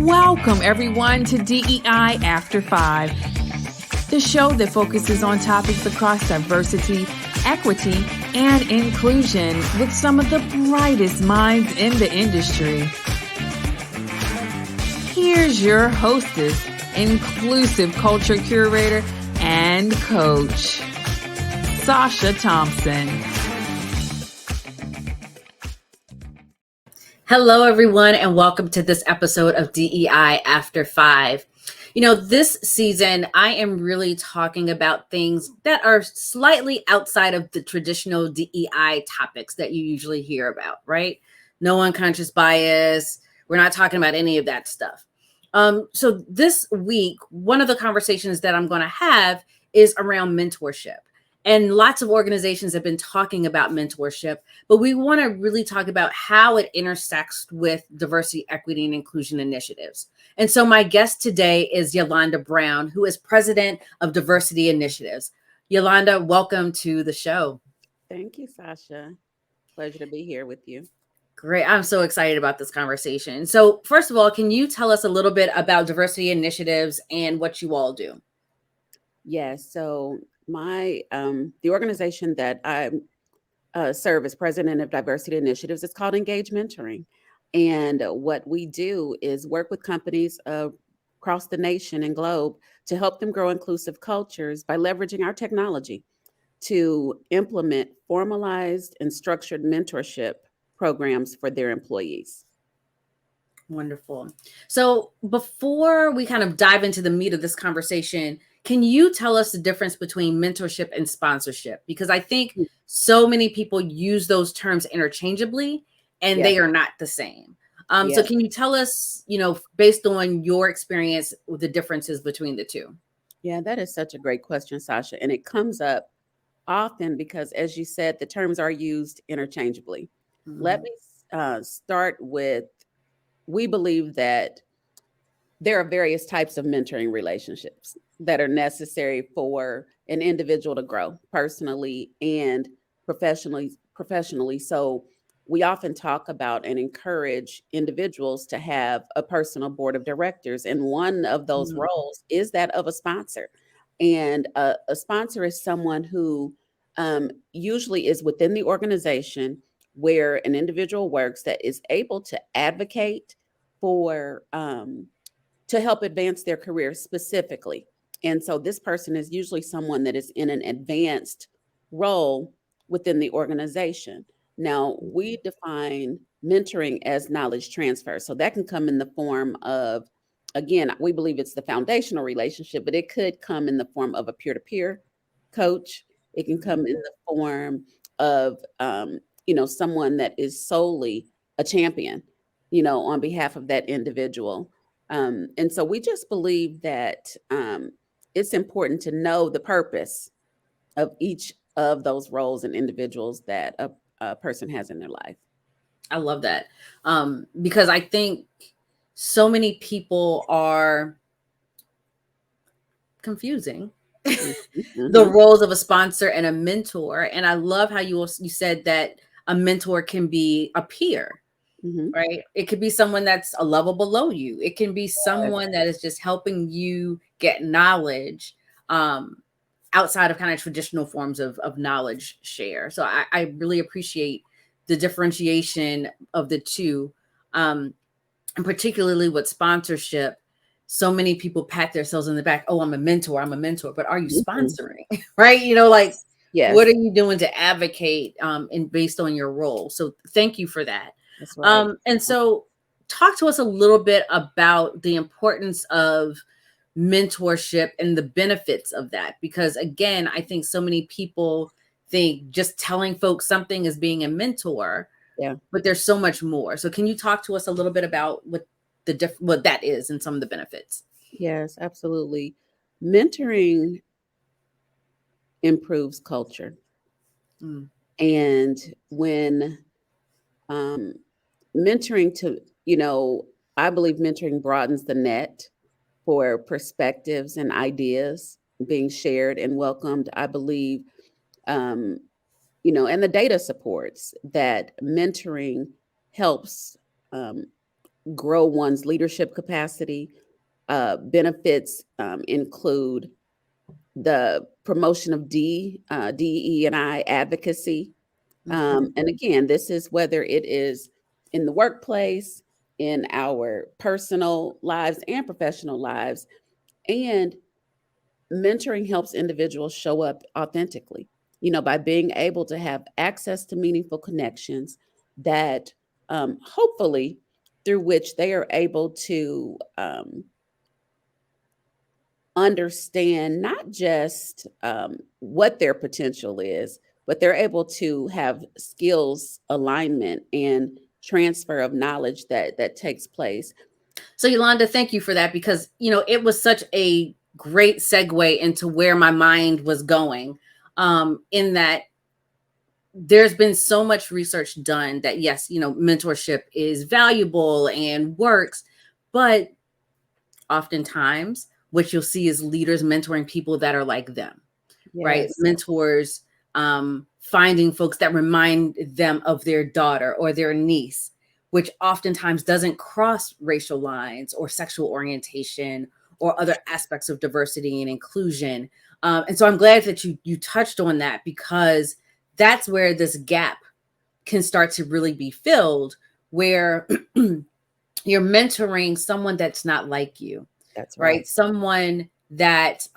Welcome, everyone, to DEI After 5, the show that focuses on topics across diversity, equity, and inclusion with some of the brightest minds in the industry. Here's your hostess, inclusive culture curator, and coach, Sacha Thompson. Hello, everyone, and welcome to this episode of DEI After 5. This season, I am really talking about things that are slightly outside of the traditional DEI topics that you usually hear about, right? No unconscious bias. We're not talking about any of that stuff. So this week, one of the conversations that I'm going to have is around mentorship. And lots of organizations have been talking about mentorship, but we want to really talk about how it intersects with diversity, equity, and inclusion initiatives. And so my guest today is Yalonda Brown, who is president of Diversity Initiatives. Yalonda, welcome to the show. Thank you, Sacha. Pleasure to be here with you. Great. I'm so excited about this conversation. So first of all, can you tell us a little bit about Diversity Initiatives and what you all do? Yes. So the organization that I serve as president of Diversity Initiatives is called Engage Mentoring. And what we do is work with companies across the nation and globe to help them grow inclusive cultures by leveraging our technology to implement formalized and structured mentorship programs for their employees. Wonderful. So before we kind of dive into the meat of this conversation, can you tell us the difference between mentorship and sponsorship? Because I think so many people use those terms interchangeably and they are not the same. So can you tell us, based on your experience, the differences between the two? Yeah, that is such a great question, Sacha. And it comes up often because, as you said, the terms are used interchangeably. Mm-hmm. Let me start with, we believe that there are various types of mentoring relationships that are necessary for an individual to grow personally and professionally. So we often talk about and encourage individuals to have a personal board of directors. And one of those roles is that of a sponsor. And a sponsor is someone who usually is within the organization where an individual works that is able to advocate for to help advance their career specifically. And so this person is usually someone that is in an advanced role within the organization. Now, we define mentoring as knowledge transfer. So that can come in the form of, again, we believe it's the foundational relationship, but it could come in the form of a peer-to-peer coach. It can come in the form of, someone that is solely a champion, on behalf of that individual. And so we just believe that it's important to know the purpose of each of those roles and individuals that a person has in their life. I love that because I think so many people are confusing the roles of a sponsor and a mentor. And I love how you said that a mentor can be a peer. Right. It could be someone that's a level below you. It can be someone that is just helping you get knowledge outside of kind of traditional forms of knowledge share. So I really appreciate the differentiation of the two. And particularly with sponsorship, so many people pat themselves in the back. Oh, I'm a mentor. But are you sponsoring? Right. Yes. What are you doing to advocate based on your role? So thank you for that. That's right. And so talk to us a little bit about the importance of mentorship and the benefits of that. Because again, I think so many people think just telling folks something is being a mentor, but there's so much more. So can you talk to us a little bit about what that is and some of the benefits? Yes, absolutely. Mentoring improves culture. And when mentoring I believe mentoring broadens the net for perspectives and ideas being shared and welcomed. I believe, and the data supports that mentoring helps grow one's leadership capacity. Benefits include the promotion of DE&I advocacy. And again, this is whether it is in the workplace, in our personal lives and professional lives. And mentoring helps individuals show up authentically, by being able to have access to meaningful connections that hopefully through which they are able to understand not just what their potential is, but they're able to have skills alignment and transfer of knowledge that takes place. So Yolanda, thank you for that, because it was such a great segue into where my mind was going. In that there's been so much research done that yes, mentorship is valuable and works, but oftentimes what you'll see is leaders mentoring people that are like them, right? Yes. Mentors finding folks that remind them of their daughter or their niece, which oftentimes doesn't cross racial lines or sexual orientation or other aspects of diversity and inclusion. And so I'm glad that you touched on that, because that's where this gap can start to really be filled, where you're mentoring someone that's not like you. That's right? Someone that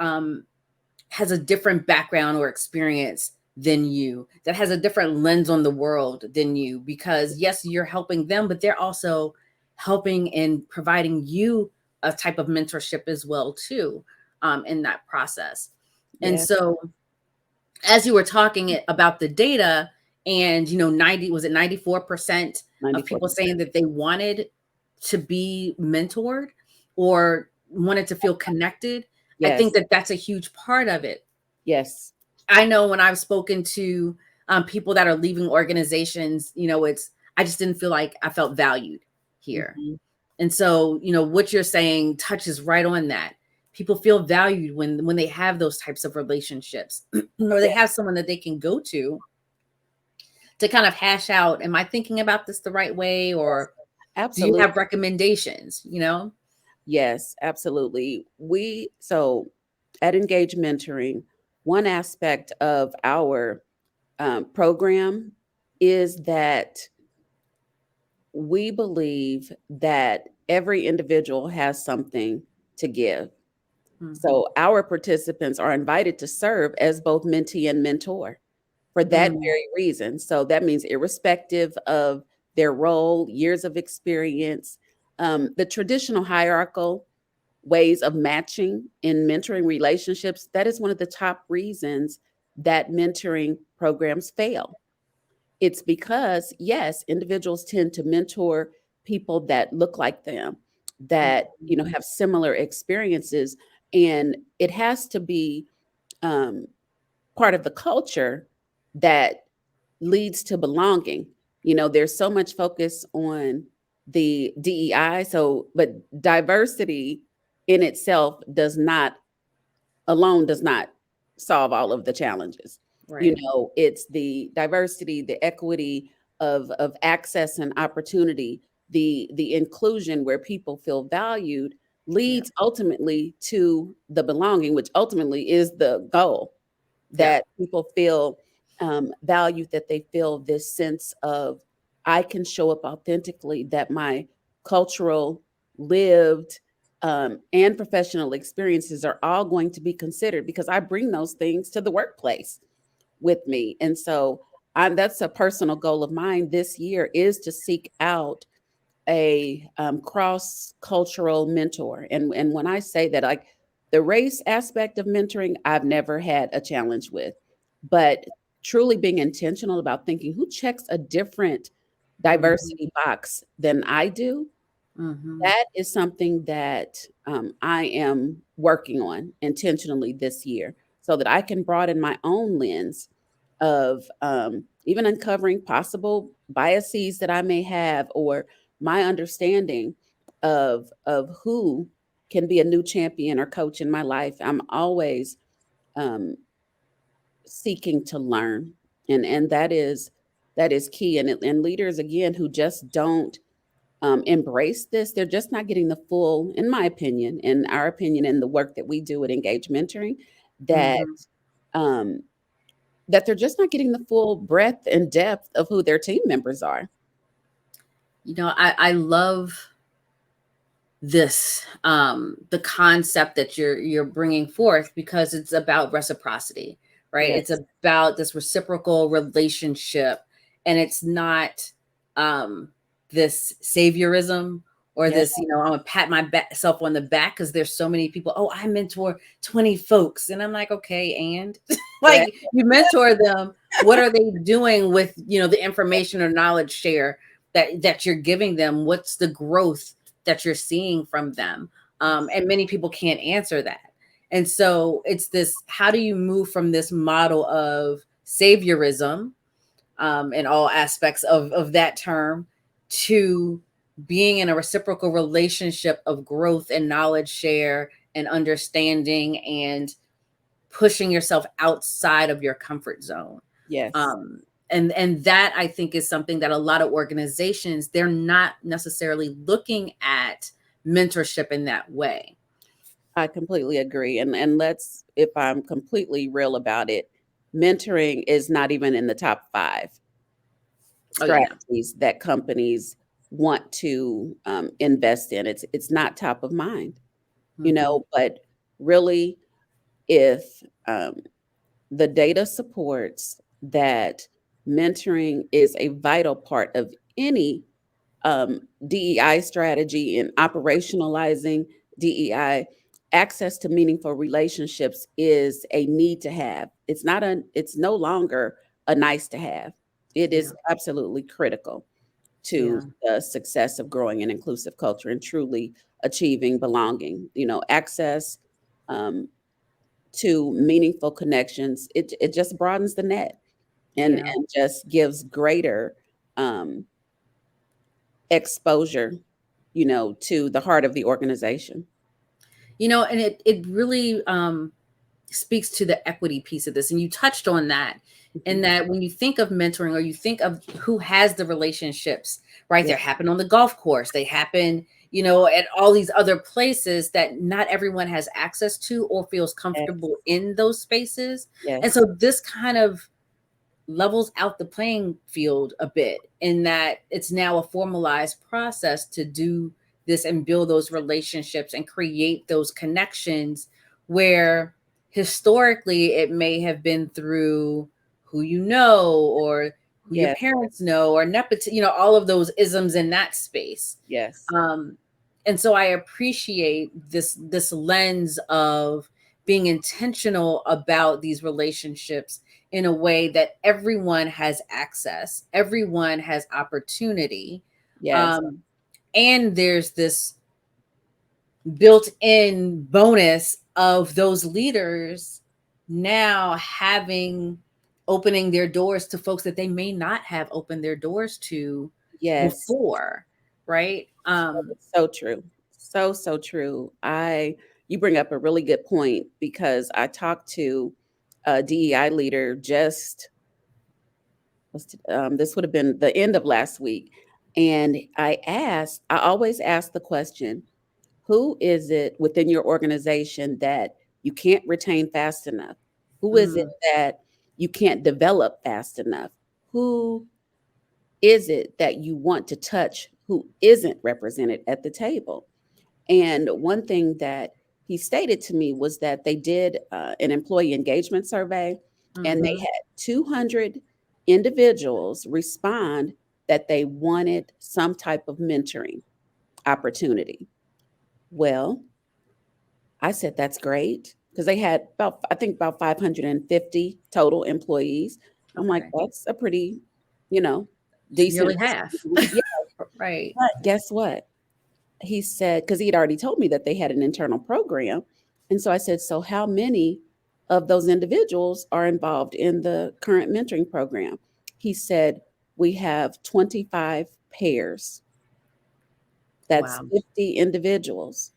has a different background or experience than you, that has a different lens on the world than you, because yes, you're helping them, but they're also helping and providing you a type of mentorship as well too, in that process. And so as you were talking about the data, and 94% of people saying that they wanted to be mentored or wanted to feel connected. Yes. I think that that's a huge part of it. Yes. I know when I've spoken to people that are leaving organizations, I just didn't feel like I felt valued here. Mm-hmm. And so, what you're saying touches right on that. People feel valued when they have those types of relationships, or they have someone that they can go to kind of hash out, am I thinking about this the right way? Or absolutely. Do you have recommendations, Yes, absolutely. So at Engage Mentoring, one aspect of our program is that we believe that every individual has something to give. Mm-hmm. So our participants are invited to serve as both mentee and mentor for that very reason. So that means irrespective of their role, years of experience, the traditional hierarchical ways of matching in mentoring relationships, that is one of the top reasons that mentoring programs fail. It's because, yes, individuals tend to mentor people that look like them, that, have similar experiences. And it has to be part of the culture that leads to belonging. There's so much focus on the DEI. But diversity in itself does not solve all of the challenges. Right. It's the diversity, the equity of access and opportunity, the inclusion where people feel valued leads ultimately to the belonging, which ultimately is the goal, that people feel valued, that they feel this sense of, I can show up authentically, that my cultural, lived, and professional experiences are all going to be considered because I bring those things to the workplace with me. And so that's a personal goal of mine this year, is to seek out a cross-cultural mentor. And when I say that, like, the race aspect of mentoring, I've never had a challenge with, but truly being intentional about thinking, who checks a different diversity box than I do? That is something that I am working on intentionally this year, so that I can broaden my own lens of even uncovering possible biases that I may have, or my understanding of who can be a new champion or coach in my life. I'm always seeking to learn, and that is key. And leaders, again, who just don't embrace this, they're just not getting the full, in my opinion, in our opinion, in the work that we do at Engage Mentoring, that Mhm. um, that they're just not getting the full breadth and depth of who their team members are. I love this the concept that you're bringing forth, because it's about reciprocity, right? It's Yes, about this reciprocal relationship, and it's not this saviorism, or yes, this, I'm gonna pat myself on the back because there's so many people. Oh, I mentor 20 folks, and I'm like, okay, and yeah, like, you mentor them, what are they doing with the information or knowledge share that you're giving them? What's the growth that you're seeing from them? And many people can't answer that. And so it's this, how do you move from this model of saviorism, in all aspects of that term, to being in a reciprocal relationship of growth and knowledge share and understanding, and pushing yourself outside of your comfort zone. yes. And that, I think, is something that a lot of organizations, they're not necessarily looking at mentorship in that way. I completely agree. And if I'm completely real about it, mentoring is not even in the top 5 Oh yeah, no. strategies that companies want to invest in. It's not top of mind, Mm-hmm. but really, if the data supports that mentoring is a vital part of any DEI strategy and operationalizing DEI. Access to meaningful relationships is a need to have. It's no longer a nice to have. It Yeah, is absolutely critical to yeah, the success of growing an inclusive culture and truly achieving belonging. Access um, to meaningful connections, it just broadens the net yeah. and just gives greater um, exposure, to the heart of the organization. And it really speaks to the equity piece of this. And you touched on that, in Mhm. that when you think of mentoring, or you think of who has the relationships, right? Yeah. They happen on the golf course, they happen, at all these other places that not everyone has access to or feels Yes. comfortable in those spaces. And Yes. so this kind of levels out the playing field a bit, in that it's now a formalized process to do this and build those relationships and create those connections, where historically it may have been through who you know, or who your Yes. parents know, or nepotism, all of those isms in that space. Yes. um, and so I appreciate this lens of being intentional about these relationships, in a way that everyone has access, everyone has opportunity. Yes. um, and there's this built-in bonus of those leaders now having opening their doors to folks that they may not have opened their doors to Yes. before, right? It's so true. So true. You bring up a really good point, because I talked to a DEI leader this would have been the end of last week. And I always ask the question, who is it within your organization that you can't retain fast enough? Who is it Mm, that you can't develop fast enough? Who is it that you want to touch who isn't represented at the table? And one thing that he stated to me was that they did an employee engagement survey, and they mhm. had 200 individuals respond that they wanted some type of mentoring opportunity. Well, I said, that's great, because they had I think about 550 total employees. I'm like, Okay, that's a pretty, you know, it's decent nearly half. percentage. Yeah, Right. but guess what? He said, because he had already told me that they had an internal program. And so I said, so how many of those individuals are involved in the current mentoring program? He said, we have 25 pairs. That's Wow. 50 individuals.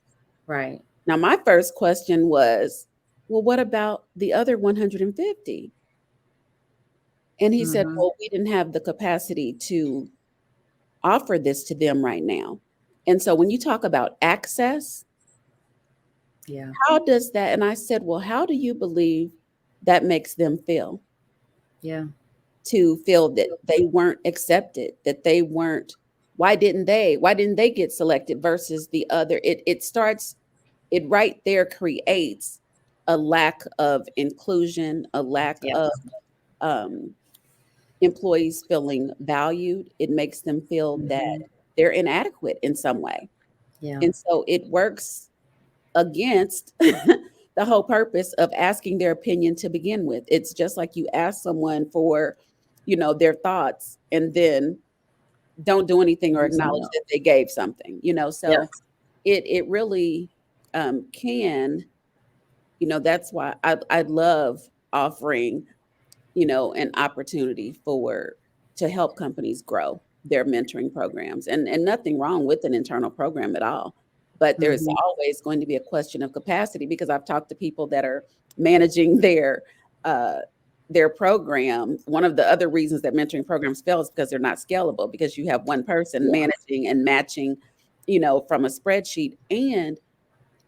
Right. Now, my first question was, well, what about the other 150? And he said, Mhm. well, we didn't have the capacity to offer this to them right now. And so when you talk about access, Yeah. how does that? And I said, well, how do you believe that makes them feel? Yeah. To feel that they weren't accepted, that they weren't, why didn't they get selected versus the other? It starts, it right there creates a lack of inclusion, a lack Yeah. of um, employees feeling valued. It makes them feel that Hmm. they're inadequate in some way. Yeah. And so it works against the whole purpose of asking their opinion to begin with. It's just like you ask someone for, their thoughts and then don't do anything or Do something acknowledge else. that they gave something, Yep. so it really can, that's why I love offering, an opportunity for to help companies grow their mentoring programs, and nothing wrong with an internal program at all. But there's Hmm. always going to be a question of capacity because I've talked to people that are managing uh, their program. One of the other reasons that mentoring programs fail is because they're not scalable, because you have one person Yeah. managing and matching, from a spreadsheet. And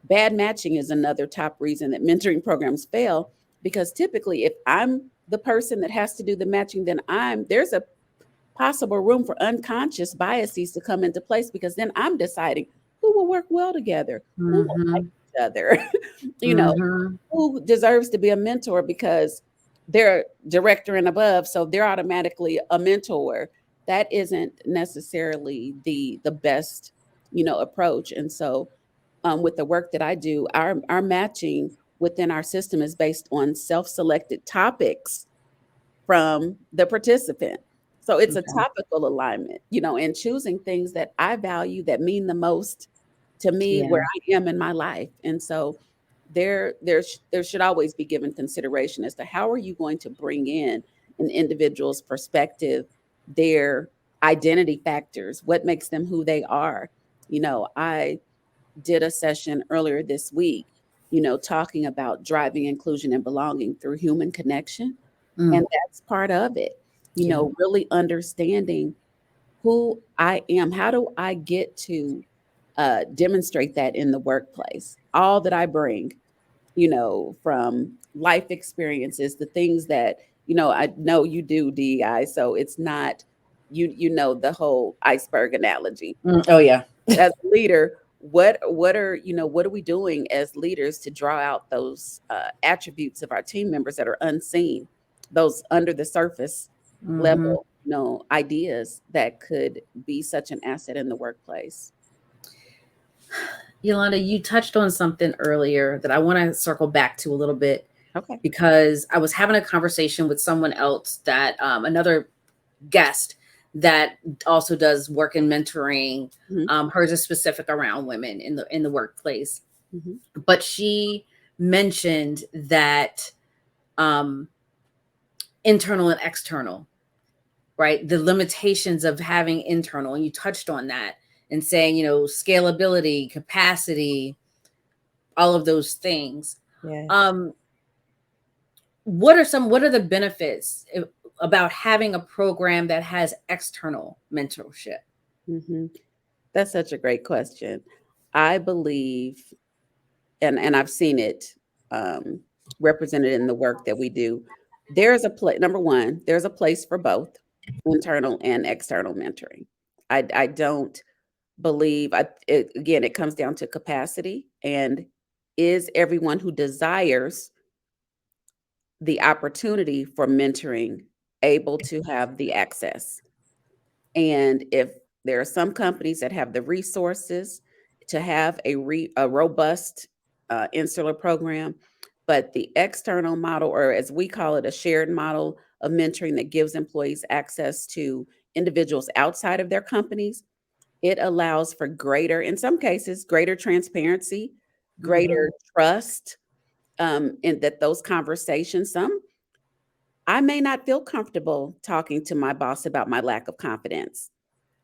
bad matching is another top reason that mentoring programs fail, because typically if I'm the person that has to do the matching, then there's a possible room for unconscious biases to come into place, because then I'm deciding who will work well together, who will like Hmm. each other, you know, Hmm. who deserves to be a mentor because they're director and above, so they're automatically a mentor. That isn't necessarily the best, approach. And so with the work that I do, our matching within our system is based on self-selected topics from the participant. So it's a Okay. topical alignment, and choosing things that I value, that mean the most to me where Yeah. I am in my life. And so there should always be given consideration as to how are you going to bring in an individual's perspective, their identity factors, what makes them who they are. I did a session earlier this week, talking about driving inclusion and belonging through human connection. Mm. And that's part of it, Yeah. really understanding who I am. How do I get to demonstrate that in the workplace? All that I bring, from life experiences, the things that, I know you do, DEI. So it's not, the whole iceberg analogy Mm. Oh yeah. as a leader. What are we doing as leaders to draw out those attributes of our team members that are unseen, those under the surface Hmm. level, ideas that could be such an asset in the workplace. Yolanda, you touched on something earlier that I want to circle back to a little bit, Okay. because I was having a conversation with someone else, that another guest that also does work in mentoring. Hmm. Hers is specific around women in the workplace, Hmm. but she mentioned that um, internal and external, right? The limitations of having internal, and you touched on that and saying, scalability, capacity, all of those things. Yeah. Um, what are the benefits about having a program that has external mentorship? Hmm. That's such a great question. I believe, and I've seen it um, represented in the work that we do. There's a place. Number one, there's a place for both internal and external mentoring. I don't believe. Again, it comes down to capacity, and is everyone who desires the opportunity for mentoring able to have the access? And if there are some companies that have the resources to have a robust insular program, but the external model, or as we call it, a shared model of mentoring that gives employees access to individuals outside of their companies, it allows for greater, in some cases, greater transparency, Hmm. greater trust, and that those conversations, I may not feel comfortable talking to my boss about my lack of confidence.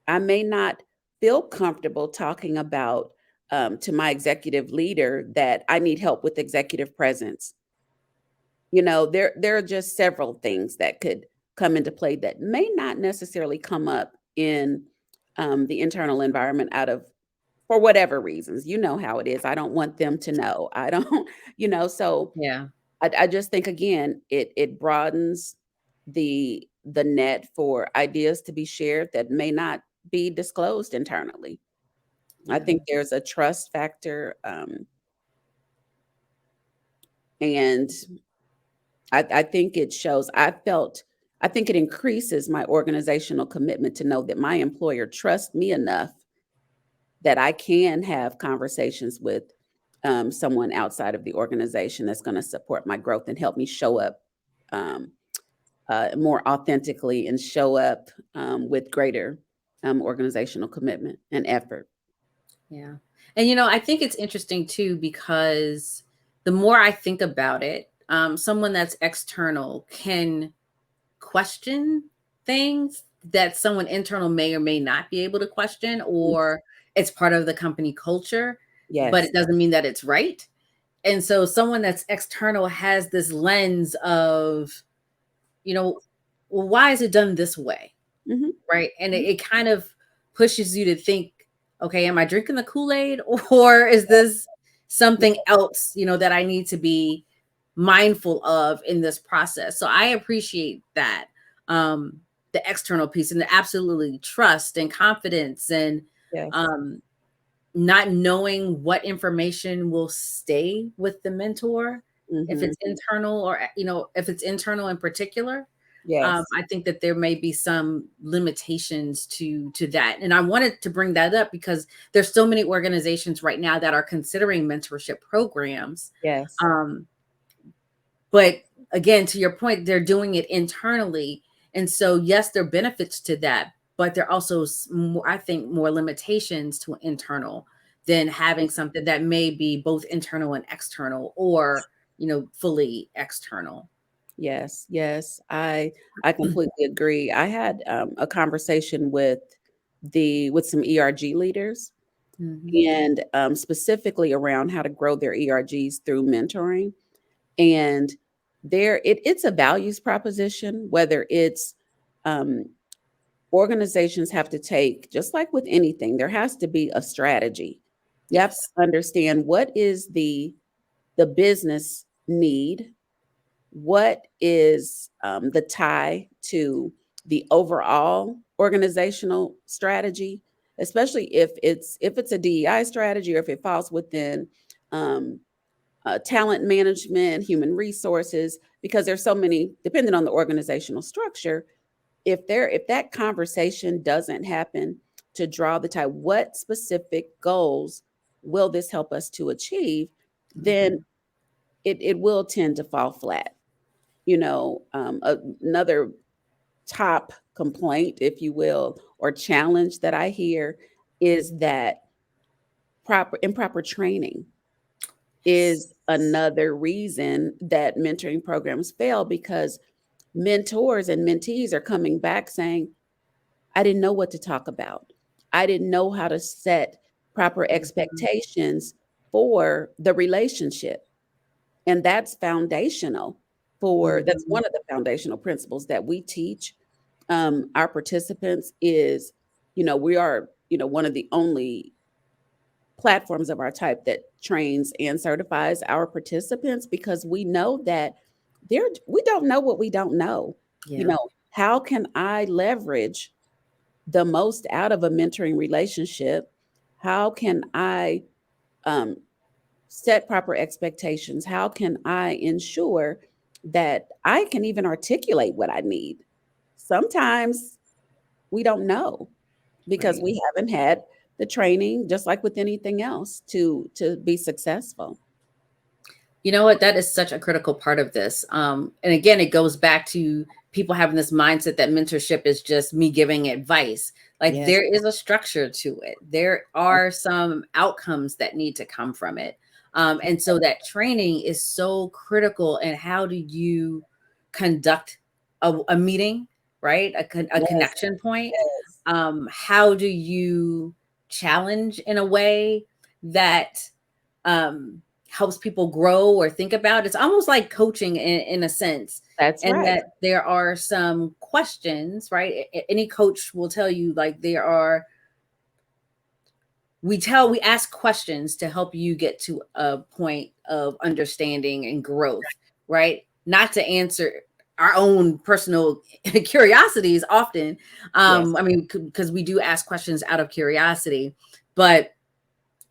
I may not feel comfortable talking about to my executive leader that I need help with executive presence. There are just several things that could come into play that may not necessarily come up in the internal environment out of, for whatever reasons. You know how it is. I don't want them to know. I don't, so Yeah. I just think, again, it broadens the net for ideas to be shared that may not be disclosed internally. I Yeah. think there's a trust factor, and I think it shows. I think it increases my organizational commitment to know that my employer trusts me enough that I can have conversations with someone outside of the organization that's going to support my growth and help me show up um, more authentically and show up with greater organizational commitment and effort. Yeah. And, I think it's interesting too, because the more I think about it, someone that's external can question things that someone internal may or may not be able to question, or it's part of the company culture, but Yes. it doesn't mean that it's right. And so someone that's external has this lens of, well, why is it done this way? Hmm. Right. And it kind of pushes you to think, okay, am I drinking the Kool-Aid, or is this something else, that I need to be mindful of in this process? So I appreciate that. The external piece, and the absolutely trust and confidence, and Yes. not knowing what information will stay with the mentor, if Hmm. it's internal, or, if it's internal in particular. Yes. I think that there may be some limitations to that. And I wanted to bring that up because there's so many organizations right now that are considering mentorship programs. Yes. But again, to your point, they're doing it internally. And so, yes, there are benefits to that, but there are also, I think, more limitations to internal than having something that may be both internal and external, or, fully external. Yes. Yes. I completely agree. I had a conversation with some ERG leaders, Mhm. and specifically around how to grow their ERGs through mentoring. And it's a values proposition, whether it's um, organizations have to take, just like with anything, there has to be a strategy. You have Yes. to understand what is the business need, what is the tie to the overall organizational strategy, especially if it's a DEI strategy, or if it falls within um, talent management, human resources, because there's so many, depending on the organizational structure. If that conversation doesn't happen to draw the tie, what specific goals will this help us to achieve, then Mhm. it will tend to fall flat. Another top complaint, if you will, or challenge that I hear, is that improper training Yes. is another reason that mentoring programs fail, because mentors and mentees are coming back saying, I didn't know what to talk about. I didn't know how to set proper Mhm. expectations for the relationship. And that's Mhm. one of the foundational principles that we teach our participants is, we are, one of the only platforms of our type that trains and certifies our participants, because we know that we don't know what we don't know. Yeah. How can I leverage the most out of a mentoring relationship? How can I um, set proper expectations? How can I ensure that I can even articulate what I need? Sometimes we don't know because Right. we haven't had the training, just like with anything else, to be successful. You know what? That is such a critical part of this. And again, it goes back to people having this mindset that mentorship is just me giving advice. Like, Yes. there is a structure to it. There are some outcomes that need to come from it. And so that training is so critical. And how do you conduct a meeting, right? A Yes. connection point. Yes. How do you challenge in a way that helps people grow or think about? It's almost like coaching in a sense. That's And right. that there are some questions, right? Any coach will tell you, like, there are we ask questions to help you get to a point of understanding and growth, right? Not to answer our own personal curiosities often. Yes. I mean, because we do ask questions out of curiosity, but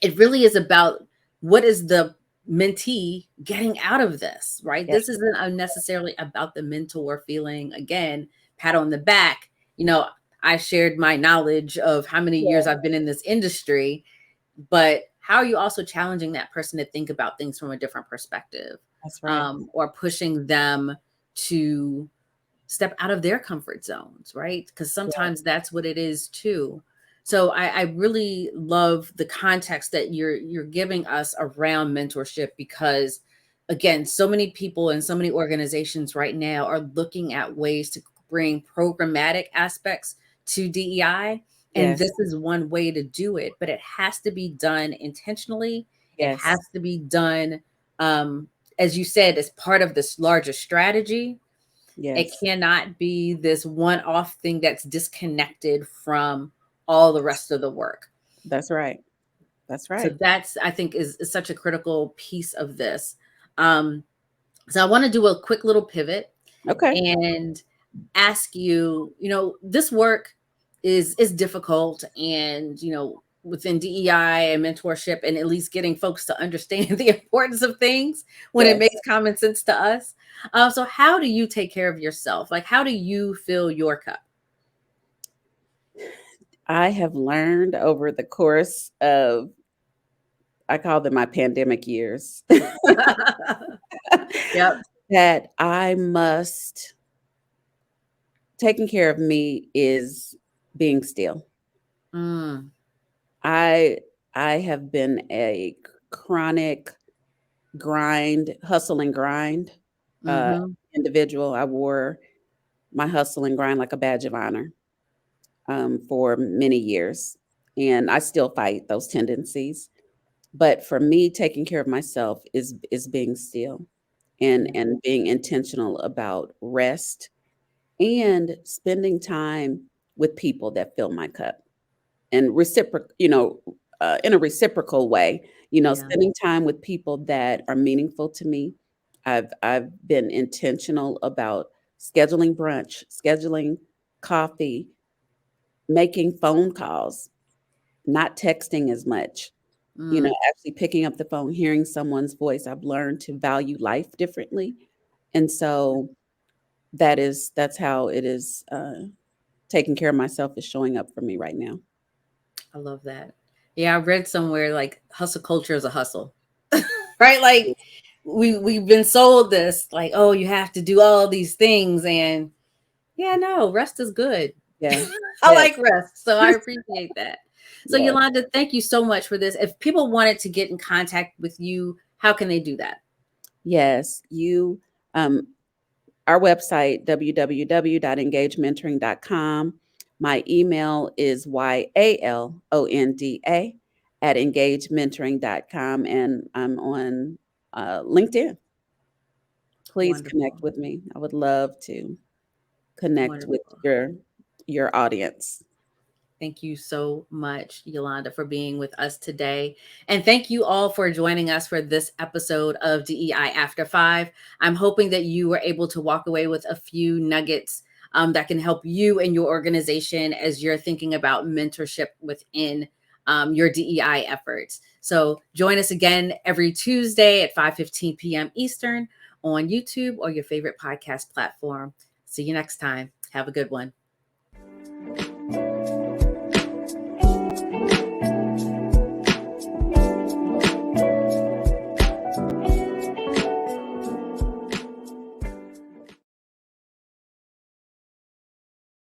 it really is about what is the mentee getting out of this, right? Yes. This isn't unnecessarily about the mentor feeling, again, pat on the back. You know, I shared my knowledge of how many years Yeah. I've been in this industry, but how are you also challenging that person to think about things from a different perspective? That's right. Or pushing them to step out of their comfort zones, right? Because sometimes that's what it is too. So I really love the context that you're giving us around mentorship, because again, so many people and so many organizations right now are looking at ways to bring programmatic aspects to DEI. And Yes. this is one way to do it, but it has to be done intentionally. It Yes. has to be done, as you said, as part of this larger strategy. It Yes. cannot be this one-off thing that's disconnected from all the rest of the work. That's right. That's So right. that's, I think, is such a critical piece of this. So I want to do a quick little pivot Okay. and ask you, this work is difficult, and within DEI and mentorship, and at least getting folks to understand the importance of things when it Yes. makes common sense to us. So how do you take care of yourself? Like, how do you fill your cup? I have learned over the course of, I call them my pandemic years, Yep. that taking care of me is being still. Mm, I have been a chronic hustle and grind mm-hmm. individual. I wore my hustle and grind like a badge of honor for many years, and I still fight those tendencies. But for me, taking care of myself is being still and Yeah. being intentional about rest and spending time with people that fill my cup, and in a reciprocal way, Yeah. spending time with people that are meaningful to me. I've been intentional about scheduling brunch, scheduling coffee, making phone calls, not texting as much, Mm, actually picking up the phone, hearing someone's voice. I've learned to value life differently. And so that's how it is, taking care of myself is showing up for me right now. I love that. Yeah, I read somewhere like hustle culture is a hustle, right? Like we've been sold this, like, oh, you have to do all these things, and yeah, no, rest is good. Yeah. I Yes. like rest, so I appreciate that. So Yes. Yalonda, thank you so much for this. If people wanted to get in contact with you, how can they do that? Yes. Um, our website, www.engagementoring.com. My email is yalonda@engagementoring.com, and I'm on LinkedIn. Please connect Wonderful. with me. I would love to connect with Wonderful. your audience. Thank you so much, Yalonda, for being with us today. And thank you all for joining us for this episode of DEI After 5. I'm hoping that you were able to walk away with a few nuggets that can help you and your organization as you're thinking about mentorship within your DEI efforts. So join us again every Tuesday at 5:15 p.m. Eastern on YouTube or your favorite podcast platform. See you next time. Have a good one.